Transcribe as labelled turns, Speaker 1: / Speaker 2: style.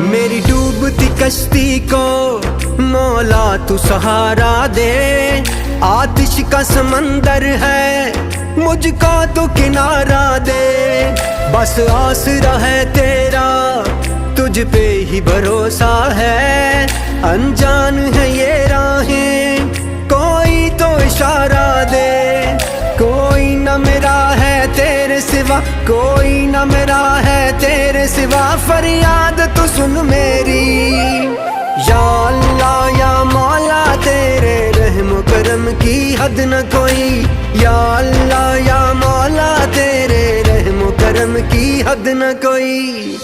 Speaker 1: मेरी डूबती कश्ती को मौला तू सहारा दे। आतिश का समंदर है मुझको तो किनारा दे। बस आसरा है तेरा तुझ पे ही भरोसा है। अनजान है ये राहें कोई तो इशारा दे। कोई न मेरा है तेरे सिवा, कोई न मेरा है तेरे सिवा। फरियाद तू सुन मेरी या अल्लाह या मौला, तेरे रहम करम की हद न कोई। या अल्लाह या मौला, तेरे रहम करम की हद न कोई।